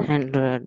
100.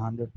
100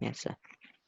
Yes, sir.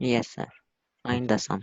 Yes, sir. Find the sum.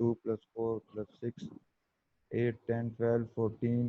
2 + 4 + 6 8 10 12 14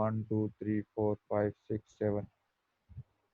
1 2 3 4 5 6 7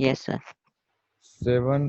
Yes, sir. 7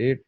8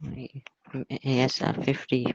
Yes, sir. 50.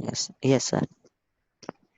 Yes. Yes, sir.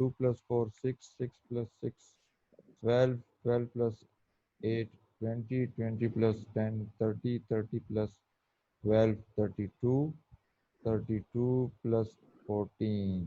2 + 4 6 6 + 6 12 12 + 8 20 20 + 10 30 30 + 12 32 32 + 14,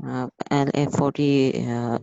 And 40,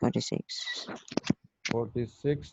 46। 46. 46।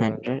100.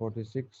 46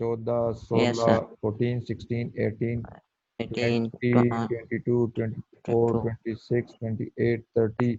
14 Yes, 16 sir. 14 16 18 18, 20 22 24 22. 26 28 30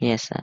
Yes, sir.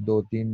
2-3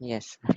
Yes, sir.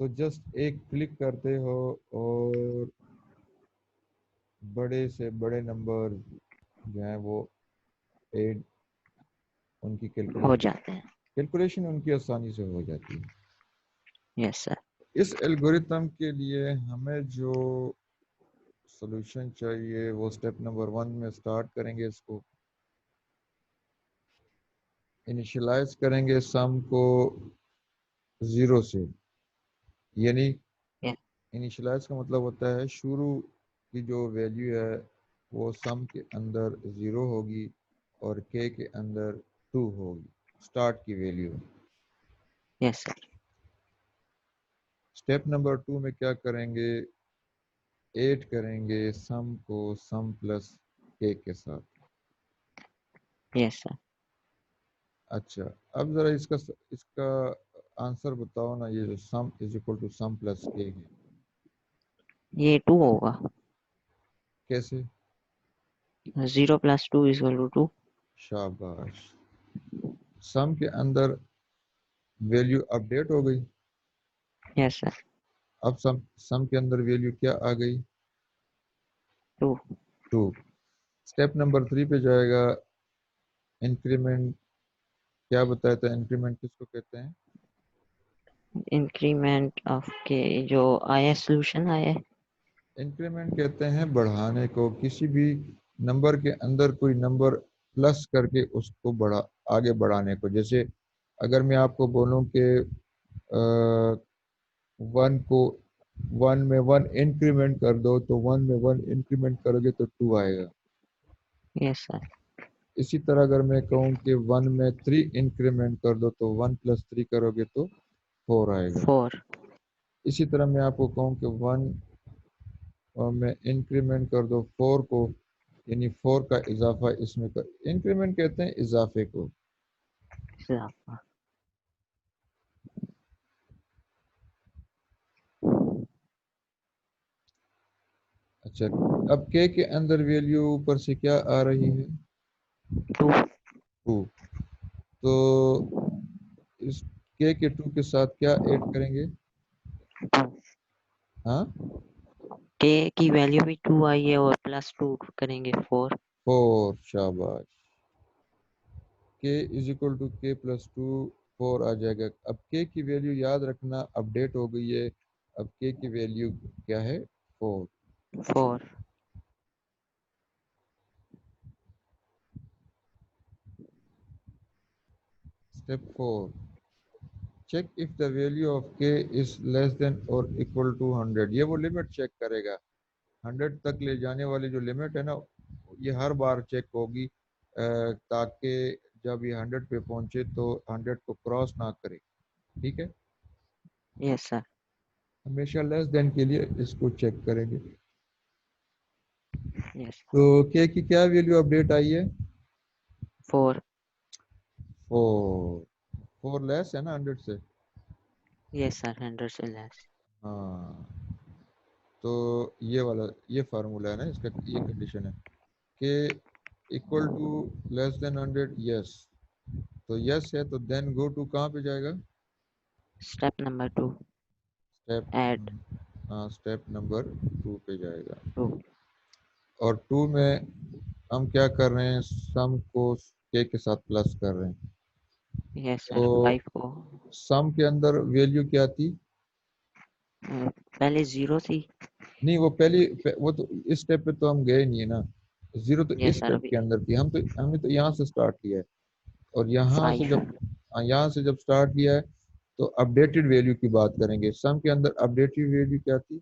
تو just ایک click کرتے ہو اور بڑے سے بڑے number جو ہیں وہ ایڈ ان کی ہو جاتے ہیں. کیلکولیشن ان کی آسانی سے ہو جاتی ہے. یس سر. اس الگوریتم کے لیے ہمیں جو سولوشن چاہیے وہ اسٹیپ نمبر 1 میں سٹارٹ کریں گے. اس کو انیشلائز کریں گے سم کو 0 سے، یعنی انیشلائز کا مطلب ہوتا ہے شروع کی جو ویلیو ہے وہ سم کے اندر 0 ہوگی اور کے کے اندر 2 ہوگی، سٹارٹ کی ویلیو. یس سر. اسٹیپ نمبر 2 میں کیا کریں گے؟ ایڈ کریں گے سم کو سم پلس کے کے ساتھ. یس سر. اچھا اب ذرا اس کا آنسر بتاؤ نا. یہ جو sum is equal to sum plus کے ہے یہ 2 ہوگا. کیسے؟ 0 + 2 = 2. شاباش. سم کے اندر ویلیو اپڈیٹ ہو گئی. یس سر. اب سم کے اندر ویلیو کیا آ گئی؟ 2. 2. اسٹیپ نمبر 3 پہ جائے گا. انکریمنٹ کیا بتایا تھا؟ انکریمنٹ کس کو کہتے ہیں؟ انکریمنٹ آف کے جو آیا سولوشن آیا. انکریمنٹ کہتے ہیں بڑھانے کو. کسی بھی نمبر کے اندر کوئی نمبر پلس کر کے اس کو آگے بڑھانے کو. جیسے اگر میں آپ کو بولوں کہ 1 میں 1 انکریمنٹ کر دو تو 1 میں 1 انکریمنٹ کرو گے تو 2 آئے گا. یس سر. اسی طرح اگر میں کہوں کہ 1 میں 3 انکریمنٹ کر دو تو 1 + 3 کرو گے تو 4 آئے گا. 4. اسی طرح میں آپ کو کہوں کہ 1 اور میں انکریمنٹ کر دو 4 کو، یعنی 4 کا اضافہ اس میں کر. انکریمنٹ کہتے ہیں اضافے کو. اچھا اب کے اندر ویلیو اوپر سے کیا آ رہی ہے؟ 2. 2. تو اس کے 2 کے ساتھ کیا ایڈ کریں گے؟ ہاں کے کی ویلیو بھی 2 آئی ہے اور +2 کریں گے 4. 4. شاباش. کے از اکول ٹو کے پلس 2 4 آ جائے گا. اب کے کی ویلیو یاد رکھنا اپڈیٹ ہو گئی ہے. اب کے کی ویلیو کیا ہے؟ 4. 4. Step 4 check if the value of کے از لیس دین اور اکول ٹو 100. یہ وہ لمٹ چیک کرے گا 100 تک لے جانے والی جو لمٹ ہے نا، یہ ہر بار چیک ہوگی تاکہ جب یہ 100 پہ پہنچے تو 100 کو کراس نہ کرے. ٹھیک ہے. یس سر. ہمیشہ لیس دین کے لیے اس کو چیک کریں گے. یس. تو کے کی کیا ویلیو اپڈیٹ آئی ہے؟ 4. 4 لیس ہے نا 100 سے. یس سر. 100 سے لیس. ہاں تو یہ فارمولا ہے نا اس کا. یہ کنڈیشن ہے کہ equal to less than 100. یس تو یس ہے تو دین گو ٹو کہاں پہ جائے گا؟ Step number 2. Add. Step number 2 پہ جائے گا. 2. اور 2 میں ہم کیا کر رہے ہیں؟ سم کو کے ساتھ پلس کر رہے ہیں. یس سر. تو 5 کو سم کے اندر ویلیو کیا تھی؟ پہلے 0 تھی. نہیں وہ تو اس اسٹیپ پہ تو ہم گئے نہیں ہے نا. 0 تو اس یس سر. اسٹیپ ابھی کے اندر تھی. ہم نے تو یہاں سے سٹارٹ کیا ہے. اور یہاں 5. سے جب سٹارٹ کیا ہے تو اپڈیٹڈ ویلیو کی بات کریں گے. سم کے اندر اپڈیٹڈ ویلیو کیا تھی؟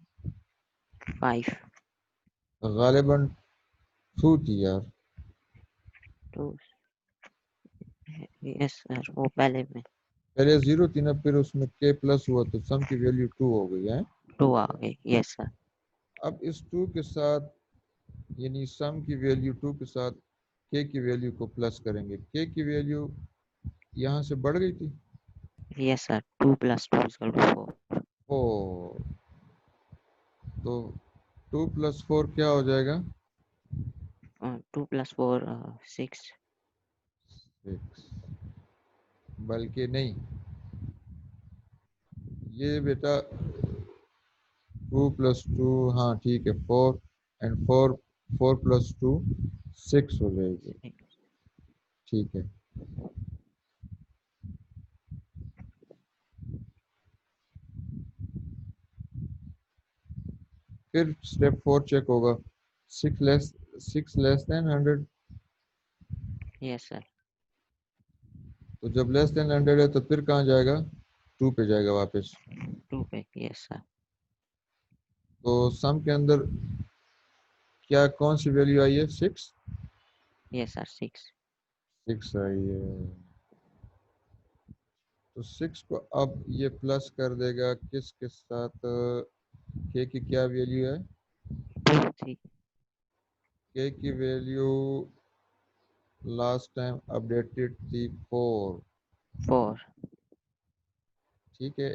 5. غالباً 2 تھی یار. 2. یس سر. وہ پہلے 0 تھی نا، پھر اس میں کے پلس ہوا تو سم کی ویلیو 2 ہو گئی ہے. 2 آ گئی. یس سر. اب اس 2 کے ساتھ یعنی سم کی ویلیو 2 کے ساتھ کے کی ویلیو کو پلس کریں گے. کے کی ویلیو یہاں سے بڑھ گئی تھی. یس سر. 2 + 2 = 4. تو 2 + 4 کیا ہو جائے گا؟ 2 + 4 6. 6. بلکہ نہیں، یہ بیٹا 2 + 2 ہاں ٹھیک ہے 4 اینڈ 4 + 2 6 ہو جائے گی. ٹھیک ہے. پھر اسٹیپ 4 چیک ہوگا 6 لیس دین 100. یس سر. تو جب لیس دین 100 ہے تو پھر کہاں جائے گا 2 پہ جائے گا واپس. 2 پہ. یس سر. تو سم کے اندر کیا کون سی ویلیو آئی ہے 6. یس سر 6. 6 آئی ہے. تو 6 کو اب یہ پلس کر دے گا کس کے ساتھ k کی کیا ویلیو ہے 2 3. k کی ویلیو لاسٹ ٹائم اپڈیٹڈ تھی 4. 4. ٹھیک ہے.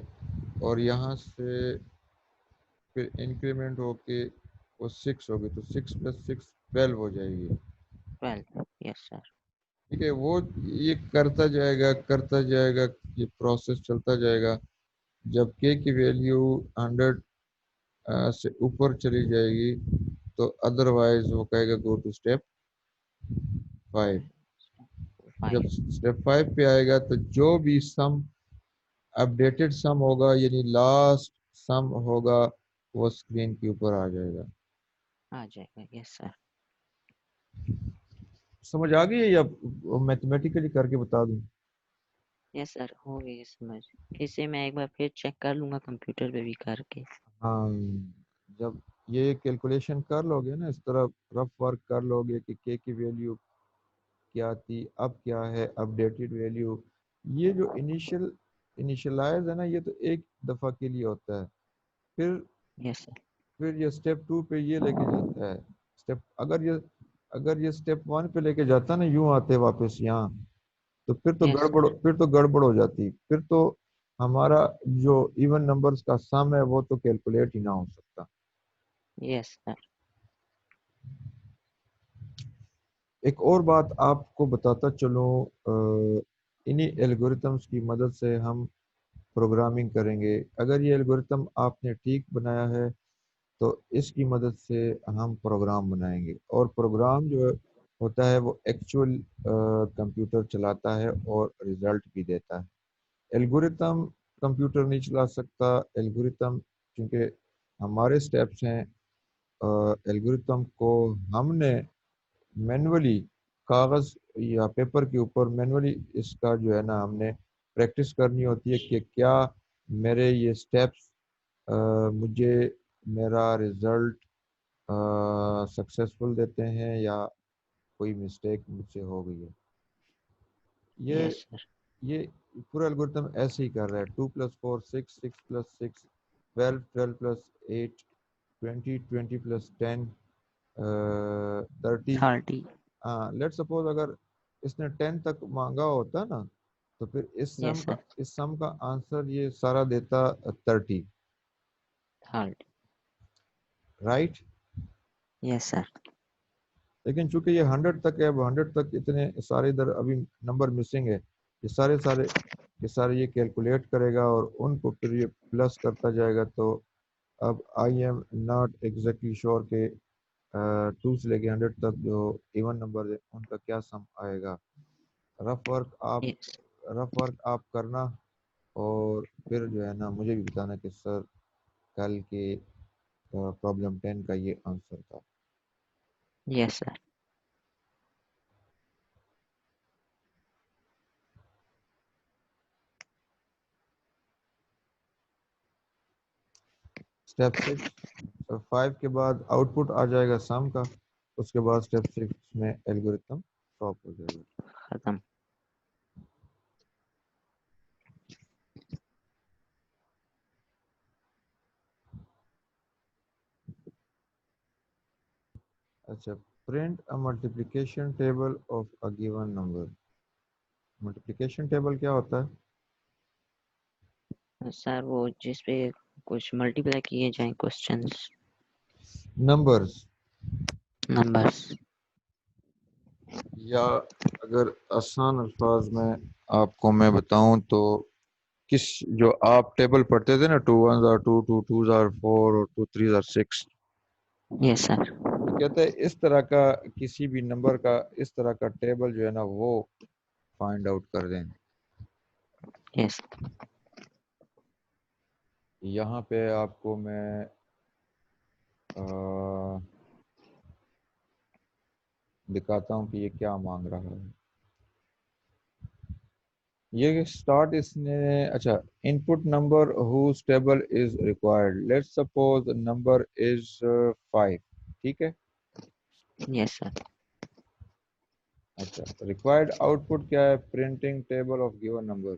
اور یہاں سے پھر انکریمنٹ ہو کے وہ 6 ہوگی تو 6 + 6 12 ہو جائے گی. 12. یس سر. ٹھیک ہے. وہ یہ کرتا جائے گا یہ پروسیس چلتا جائے گا. جب k کی ویلیو 100 سے اوپر چلی جائے گی تو ادروائز وہ کہے گا گو ٹو اسٹیپ 5. جب 5. اسٹیپ 5 پہ آئے گا تو جو بھی سم اپڈیٹڈ سم ہوگا یعنی لاسٹ سم ہوگا وہ اسکرین کے اوپر آ جائے گا. آ جائے گا. یس سر. سمجھ آ گئی ہے یا میتھمیٹیکلی کر کے بتا دوں؟ یس سر ہو گئی سمجھ. اسے میں ایک بار پھر چیک کر لوں گا کمپیوٹر پہ بھی کر کے. ہاں جب یہ کیلکولیشن کر لو گے نا اس طرح رف ورک کر لو گے کہ k کی ویلیو کیا تھی اب کیا ہے اپڈیٹڈ ویلیو. یہ جو انیشلائز ہے نا یہ تو ایک دفعہ کے لیے ہوتا ہے. یس سر. پھر یہ اسٹیپ 2 پہ یہ لے کے جاتا ہے. اگر یہ اسٹیپ 1 پہ لے کے جاتا نا یوں آتے واپس یہاں تو پھر یس سر. تو گڑبڑ ہو جاتی. پھر تو ہمارا جو ایون نمبرز کا سم ہے وہ تو کیلکولیٹ ہی نہ ہو سکتا. یس سر. ایک اور بات آپ کو بتاتا چلوں انہی الگوریتمس کی مدد سے ہم پروگرامنگ کریں گے. اگر یہ الگوریتم آپ نے ٹھیک بنایا ہے تو اس کی مدد سے ہم پروگرام بنائیں گے. اور پروگرام جو ہوتا ہے وہ ایکچوئل کمپیوٹر چلاتا ہے اور ریزلٹ بھی دیتا ہے. الگوریتم کمپیوٹر نہیں چلا سکتا. الگوریتم چونکہ ہمارے سٹیپس ہیں الگوریتم کو ہم نے مینولی کاغذ یا پیپر کے اوپر مینولی اس کا جو ہے نا ہم نے پریکٹس کرنی ہوتی ہے کہ کیا میرے یہ سٹیپس مجھے میرا رزلٹ سکسیسفل دیتے ہیں یا کوئی مسٹیک مجھ سے ہو گئی ہے. یس سر. یہ پورا الگوریتم ایسے ہی کر رہا ہے 2 + 4 6 6 + 6 12 12 + 8 20 20 + 10 30. 30. ہاں لیٹ سپوز اگر اس نے 10 تک مانگا ہوتا نا تو پھر یس سر. اس سم کا آنسر یہ سارا دیتا 30. 30. رائٹ. یس سر. لیکن چونکہ یہ 100 تک ہے اب 100 تک اتنے سارے ادھر ابھی نمبر مسنگ ہے. یہ سارے یہ کیلکولیٹ کرے گا اور ان کو پھر یہ پلس کرتا جائے گا. تو اب I am not exactly sure کہ 2 سے لے کے 100 تک جو ایون نمبر ہے ان کا کیا سم آئے گا. رف یس. ورک آپ کرنا اور پھر جو ہے نا مجھے بھی بتانا کہ سر کل کے پرابلم 10 کا یہ آنسر تھا. یس سر. اسٹیپ 5 کے بعد آؤٹ پٹ آ جائے گا سم کا. اس کے بعد اسٹیپ 6 میں الگوریتم اسٹاپ ہو جائے گا. ختم. اچھا print a multiplication table of a given number. Multiplication table کیا ہوتا ہے؟ سر وہ جس پہ کچھ ملٹیپلائی کیے جائیں کوسچنس. نمبرز یا اگر آسان الفاظ میں آپ کو میں بتاؤں تو کس جو آپ ٹیبل پڑھتے تھے نا 2 1s are 2 2 2s are 4 اور 2 3s are 6 یس سر. تو کہتے ہیں اس طرح کا کسی بھی نمبر کا اس طرح کا ٹیبل جو ہے نا وہ فائنڈ آؤٹ کر دیں. یس. یہاں پہ آپ کو میں دکھاتا ہوں کہ یہ کیا مانگ رہا ہے. یہ اسٹارٹ اس نے اچھا input number whose table is required let suppose number is 5 ٹھیک ہے. یس سر. اچھا ریکوائرڈ آؤٹ پٹ کیا ہے printing table of given number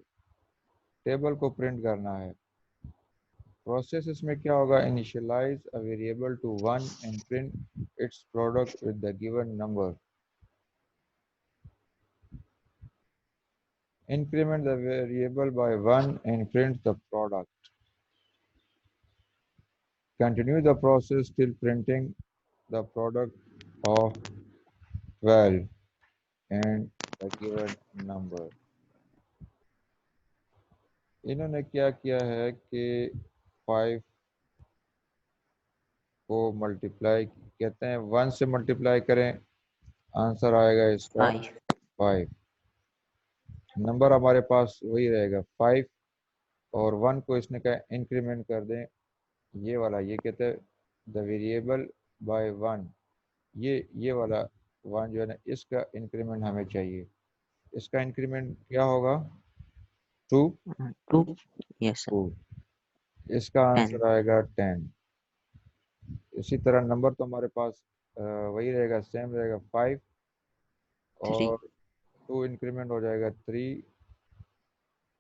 table کو پرنٹ کرنا ہے. پروسیس اس میں کیا ہوگا initialise a variable to 1 and print its product with the given number. Increment the variable by 1 and print the product. Continue the process till printing the product of 12 and the given number. انہوں نے کیا کیا ہے کہ 5 کو multiply کہتے ہیں 1 سے ملٹیپلائی کریں آنسر آئے گا اس کا 5. نمبر ہمارے پاس وہی رہے گا 5 اور 1 کو اس نے کہا انکریمنٹ کر دیں یہ والا یہ کہتے ہیں دا ویریبل بائی 1 یہ والا 1 جو ہے نا اس کا انکریمنٹ ہمیں چاہیے. اس کا انکریمنٹ کیا ہوگا 2 2. یس سر. 2 اس کا آنسر آئے گا 10. اسی طرح نمبر تو ہمارے پاس وہی رہے گا سیم رہے گا 5 اور 2 انکریمنٹ ہو جائے گا 3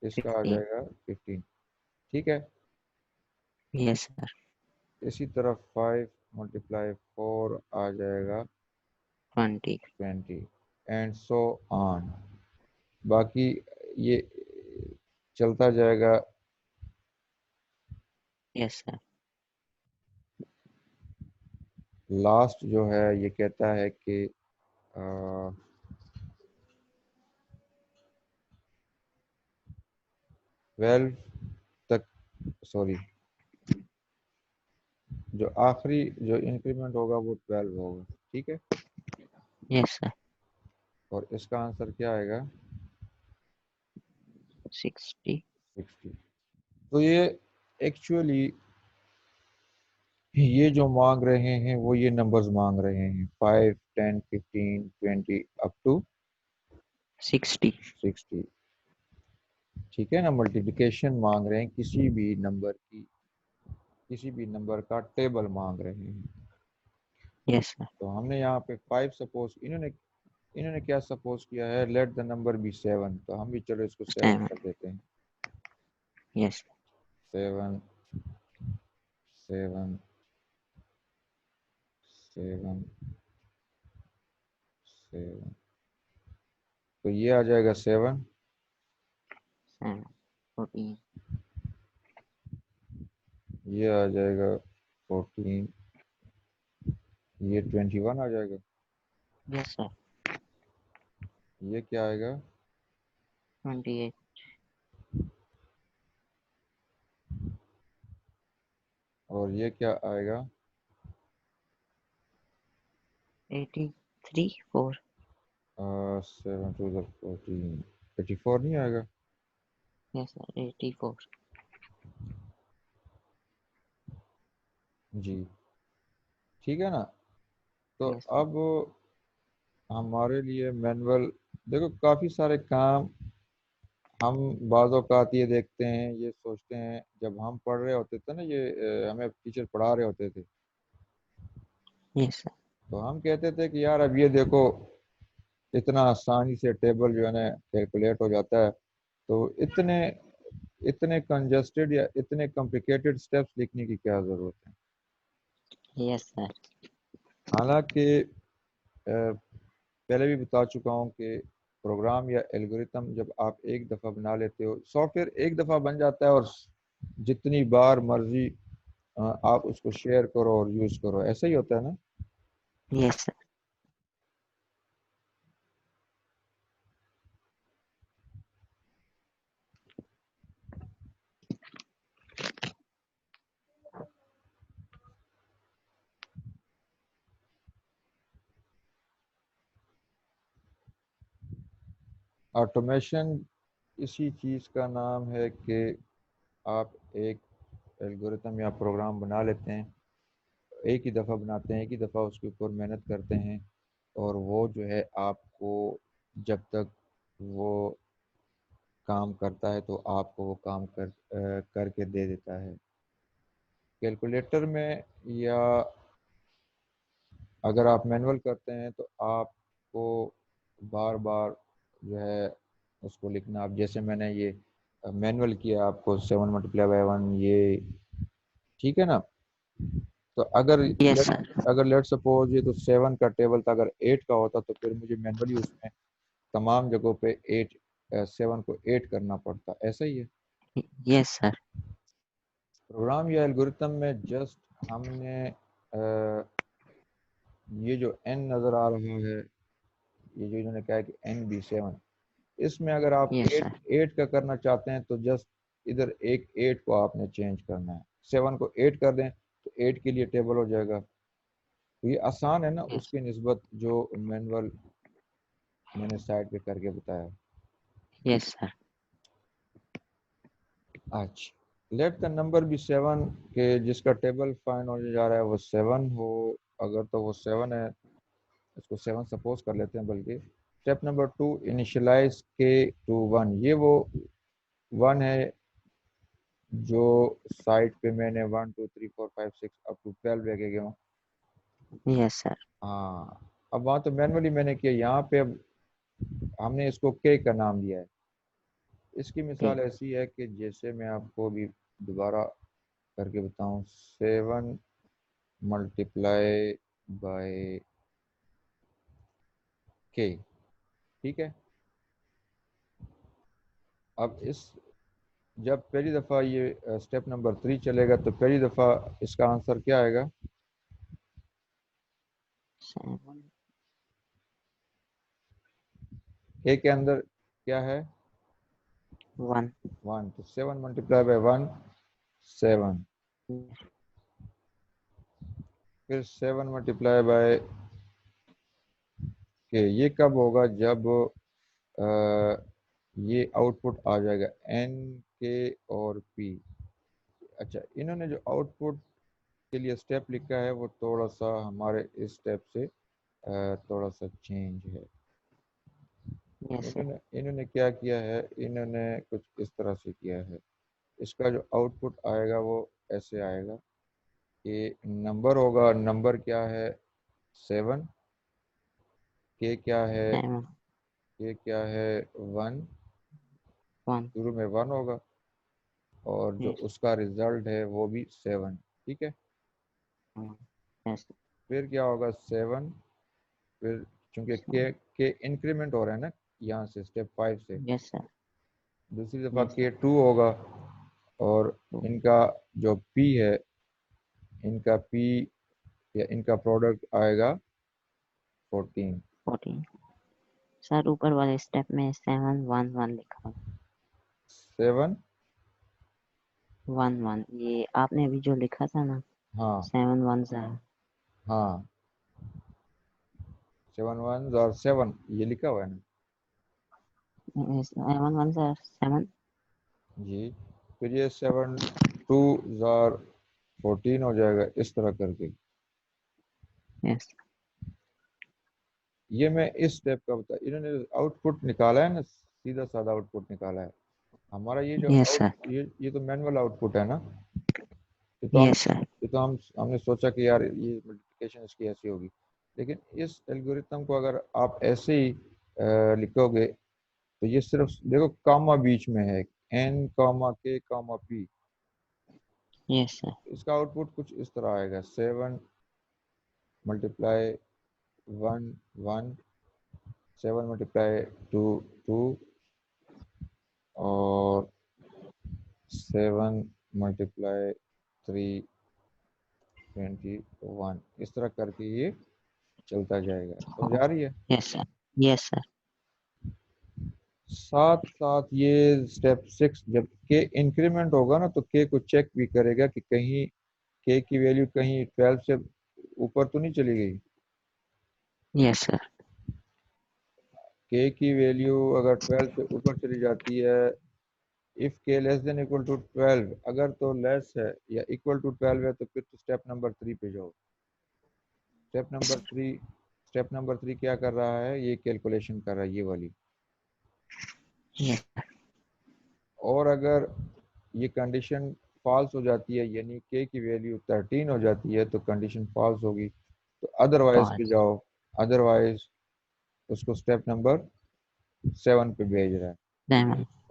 اس کا آ جائے گا 15 ٹھیک ہے. یس سر. اسی طرح 5 ملٹیپلائی 4 آ جائے گا 20 اینڈ سو آن. باقی یہ چلتا جائے گا. یس سر. لاسٹ جو ہے یہ کہتا ہے کہ 12 تک سوری جو آخری جو انکریمنٹ ہوگا وہ 12 ہوگا ٹھیک ہے. یس سر. اور اس کا آنسر کیا آئے گا 60. تو یہ ایکچولی یہ جو مانگ رہے ہیں وہ یہ نمبرز مانگ رہے ہیں 5 10 15 20 اپ ٹو 60. ٹھیک ہے نا. ملٹیپلیکیشن مانگ رہے ہیں کسی بھی نمبر کا ٹیبل مانگ رہے ہیں. یس سر. تو ہم نے یہاں پہ 5 سپوز انہوں نے کیا سپوز کیا ہے لیٹ دا نمبر بی 7 تو ہم بھی چلو اس کو 7 کر دیتے ہیں. یس. 7 7 7 7 تو یہ آ جائے گا 7 14. یہ آ جائے گا 14 یہ 21 آ جائے گا. یس سر. یہ کیا آئے گا 28. اور یہ کیا آئے گا 83. 4. 7 2 14 84 نہیں آئے گا. یس سر. 84. جی ٹھیک ہے نا. تو Yes, sir. اب ہمارے لیے مینول دیکھو کافی سارے کام ہم بعض اوقات یہ دیکھتے ہیں یہ سوچتے ہیں جب ہم پڑھ رہے ہوتے تھے نا یہ ہمیں ٹیچر پڑھا رہے ہوتے تھے Yes, sir. تو ہم کہتے تھے کہ یار اب یہ دیکھو اتنا آسانی سے ٹیبل جو ہے نا کیلکولیٹ ہو جاتا ہے تو اتنے کنجسٹڈ یا اتنے کمپلیکیٹڈ سٹیپس لکھنے کی کیا ضرورت ہے. Yes, sir. حالانکہ پہلے بھی بتا چکا ہوں کہ پروگرام یا الگوریتم جب آپ ایک دفعہ بنا لیتے ہو سافٹ ویئر ایک دفعہ بن جاتا ہے اور جتنی بار مرضی آپ اس کو شیئر کرو اور یوز کرو ایسا ہی ہوتا ہے نا. Yes, sir. آٹومیشن اسی چیز کا نام ہے کہ آپ ایک الگورتھم یا پروگرام بنا لیتے ہیں، ایک ہی دفعہ بناتے ہیں، ایک ہی دفعہ اس کے اوپر محنت کرتے ہیں، اور وہ جو ہے آپ کو جب تک وہ کام کرتا ہے تو آپ کو وہ کام کر کے دے دیتا ہے۔ کیلکولیٹر میں یا اگر آپ مینول کرتے ہیں تو آپ کو بار بار جو ہے اس کو لکھنا، اب جیسے میں نے یہ مینول کیا آپ کو 7 × 1 یہ ٹھیک ہے نا، تو یس سر، اگر لیٹ سپوز یہ تو 7 کا ٹیبل تھا، اگر 8 کا ہوتا تو پھر مجھے مینولی اس میں تمام جگہوں پہ 7 کو 8 کرنا پڑتا، ایسا ہی ہے یس سر، پروگرام یا الگورتھم میں۔ جسٹ ہم نے یہ جو n نظر آ رہا ہے، یہ جو انہوں نے کہا کہ n بھی 7، اس میں اگر آپ یس 8 سر، 8 کا کرنا چاہتے ہیں تو جسٹ ادھر ایک 8 کو آپ نے چینج کرنا ہے، 7 کو 8 کر دیں تو 8 کے لیے ٹیبل ہو جائے گا۔ تو یہ آسان ہے نا اس کی نسبت جو مینول میں نے سائٹ پہ کر کے بتایا۔ یس سر، اچھا، لیٹ دا نمبر بھی 7 کہ جس کا ٹیبل فائنڈ ہونے جا رہا ہے وہ 7 ہو، اگر تو وہ 7 ہے اس کو 7 سپوز کر لیتے ہیں بلکہ۔ اسٹیپ نمبر 2 انیشلائز کے ٹو 1، یہ وہ 1 ہے جو سائٹ پہ میں نے 1 2 3 4 5 6 اپ ٹو 12 لے کے گیا ہوں۔ یس سر، ہاں، اب وہاں تو مینولی میں نے کیا، یہاں پہ اب ہم نے اس کو کے کا نام دیا ہے۔ اس کی مثال ایسی ہے کہ جیسے میں آپ کو بھی دوبارہ کر کے بتاؤں، 7 ملٹیپلائی بائی کے، ٹھیک ہے۔ اب جب پہلی دفعہ یہ اسٹیپ نمبر 3 چلے گا تو پہلی دفعہ اس کا آنسر کیا آئے گا؟ 7 اے کے اندر کیا ہے؟ 1 1، تو 7 ملٹیپلائی بائی 1 7، پھر 7 ملٹیپلائی بائی کہ یہ کب ہوگا؟ جب یہ آؤٹ پٹ آ جائے گا این کے اور پی۔ اچھا، انہوں نے جو آؤٹ پٹ کے لیے اسٹیپ لکھا ہے وہ تھوڑا سا ہمارے اس اسٹیپ سے تھوڑا سا چینج ہے۔ یس سر، انہوں نے کیا کیا ہے، انہوں نے کچھ اس طرح سے کیا ہے، اس کا جو آؤٹ پٹ آئے گا وہ ایسے آئے گا کہ نمبر ہوگا، نمبر کیا ہے 7، کے کیا ہے 7 1، 1 شروع میں 1 ہوگا، اور جو اس کا ریزلٹ ہے وہ بھی 7، ٹھیک ہے۔ یس پھر کیا ہوگا 7، پھر چونکہ کے انکریمنٹ ہو رہا ہے نا یہاں سے اسٹیپ 5 سے، یس سر، دوسری دفعہ کے 2 ہوگا، اور ان کا جو پی ہے، ان کا پی یا ان کا پروڈکٹ آئے گا 14۔ 14 سر، اوپر والے اسٹیپ میں 7 1 1 لکھا 7 1 1، یہ آپ نے ابھی جو لکھا تھا نا ہاں 7 1 سر، ہاں 7 1 اور 7 یہ لکھا ہوا ہے نا 7 1 سر 7، جی، پھر یہ 7 2 14 ہو جائے گا اس طرح کر کے۔ یس یہ میں اس اسٹیپ کا بتا، انہوں نے آؤٹ پٹ نکالا ہے نا، سیدھا سادہ آؤٹ پٹ نکالا ہے ہمارا، یہ جو یس سر، یہ تو مینول آؤٹ پٹ ہے نا، یس سر، یہ تو ہم نے سوچا کہ یار یہ ملٹیپلیکیشن اس کی ایسی ہوگی، لیکن اس الگورتھم کو اگر آپ ایسے ہی لکھو گے تو یہ صرف دیکھو کاما بیچ میں ہے، این کاما کے کاما پی، یس سر، اس کا آؤٹ پٹ کچھ اس طرح آئے گا 7 ملٹیپلائی 1 1، 7 ملٹیپلائی 2 2، اور 7 ملٹیپلائی 3 21، اس طرح کر کے یہ چلتا جائے گا، سمجھ آ رہی ہے؟ یس سر، یس سر، ساتھ ساتھ یہ اسٹیپ 6 جب کے انکریمنٹ ہوگا نا تو کے کو چیک بھی کرے گا کہ کہیں کے کی ویلیو کہیں 12 سے اوپر تو نہیں چلی گئی، یس سر، k کی ویلیو اگر 12 سے اوپر چلی جاتی ہے، if k less than equal to 12 اگر تو لیس ہے یا equal to 12 ہے تو پھر تو اسٹیپ نمبر 3 پہ جاؤ. اسٹیپ نمبر 3 کیا کر رہا ہے؟ یہ کیلکولیشن کر رہا ہے یہ والی. یس اور اگر یہ کنڈیشن فالس ہو جاتی ہے یعنی k کی ویلیو 13 ہو جاتی ہے تو کنڈیشن فالس ہوگی تو ادروائز پہ جاؤ. ادروائز اس کو اسٹیپ نمبر 7 پہ بھیج رہا ہے.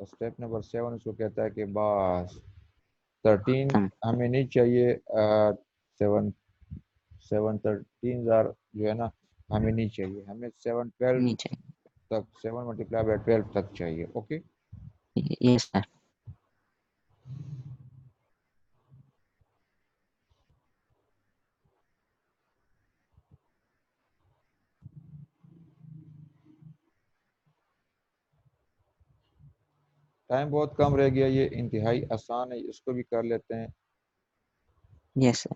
اسٹیپ نمبر 7 اس کو کہتا ہے کہ بس 13 ہمیں نہیں چاہیے، 13 جو ہے نا ہمیں نہیں چاہیے، ہمیں 12 نیچے. تک 7 ملٹیپلائی بائی 12 تک چاہیے. اوکے یس سر. ٹائم بہت کم رہ گیا، یہ انتہائی آسان ہے، اس کو بھی کر لیتے ہیں. یس سر.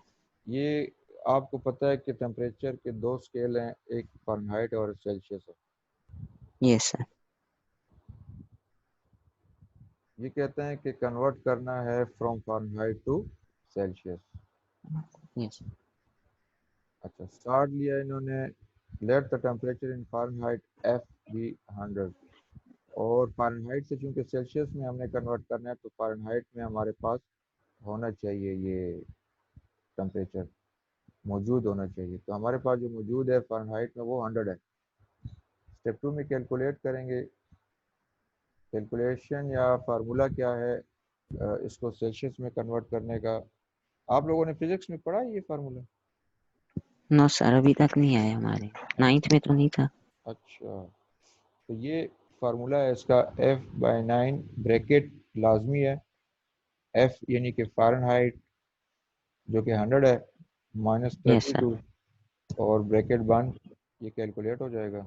یہ آپ کو پتہ ہے کہ ٹمپریچر کے 2 اسکیل ہیں، ایک فارنہائٹ اور سیلسیس ہے. یس سر. یہ کہتے ہیں کہ کنورٹ کرنا ہے from Fahrenheit to Celsius. Yes اچھا اسٹارٹ لیا انہوں نے، let the temperature in Fahrenheit F B 100 اور فارنہائٹ سے چونکہ سیلسیس میں ہم نے کنورٹ کرنا ہے تو فارنہائٹ میں ہمارے پاس ہونا چاہیے، یہ ٹمپریچر موجود ہونا چاہیے. تو ہمارے پاس جو موجود ہے فارنہائٹ میں وہ 100 ہے. اسٹیپ 2 میں کیلکولیٹ کریں گے. کیلکولیشن یا فارمولا کیا ہے اس کو سیلسیس میں کنورٹ کرنے کا؟ آپ لوگوں نے فزکس میں پڑھا یہ فارمولا؟ نو سر ابھی تک نہیں آیا ہمارے 9th میں تو نہیں تھا. اچھا تو یہ فارمولا ہے اس کا F/9 بریکٹ لازمی ہے. F یعنی کہ فارنہائٹ جو کہ 100 ہے یس سر. -32 اور بریکٹ بند، یہ کیلکولیٹ ہو جائے گا.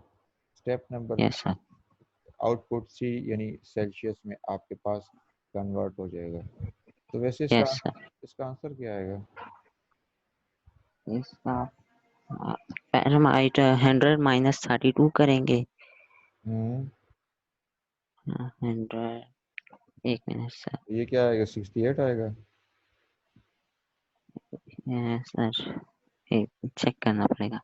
اسٹیپ نمبر یس سر. آؤٹ پٹ C یعنی سیلسیس میں آپ کے پاس کنورٹ ہو جائے گا. تو ویسے یس سر. اس کا آنسر کیا آئے گا؟ اس کا فارنہائٹ 100 مائنس 32 کریں گے. 100 ایک منٹ سر. یہ کیا آئے گا؟ 68 آئے گا. سر ایک چیک کرنا پڑے گا.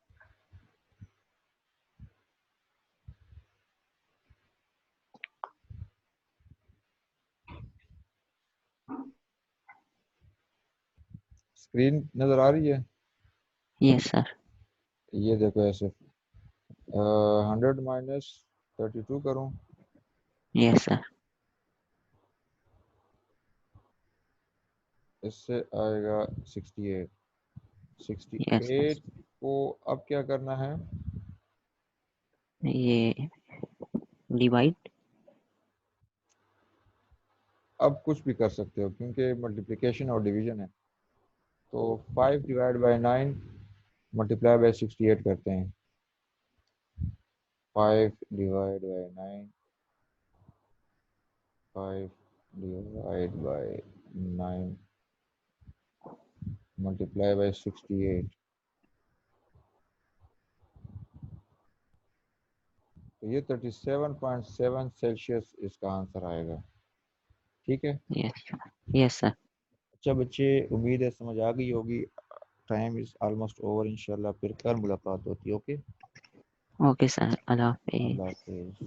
اسکرین نظر آ رہی ہے؟ یس سر. یہ دیکھو ایسے 100 مائنس 32 کروں، یس سر. اس سے آئے گا 68. یس سر. 68 کو اب کیا کرنا ہے؟ یہ ڈیوائڈ. اب کچھ بھی کر سکتے ہو کیونکہ ملٹیپلیکیشن اور ڈویژن ہے. تو 5/9 ملٹیپلائی بائی 68 کرتے ہیں. 5/9 5/9 ملٹیپلائی بائی 68 تو یہ 37.7 سیلسیس اس کا آنسر آئے گا. ٹھیک ہے. یس سر. یس سر. اچھا بچے امید ہے سمجھ آ گئی ہوگی. ٹائم از آلموسٹ اوور، انشاءاللہ پھر کل ملاقات ہوتی ہے. Okay okay sir. اللہ حافظ. اللہ حافظ.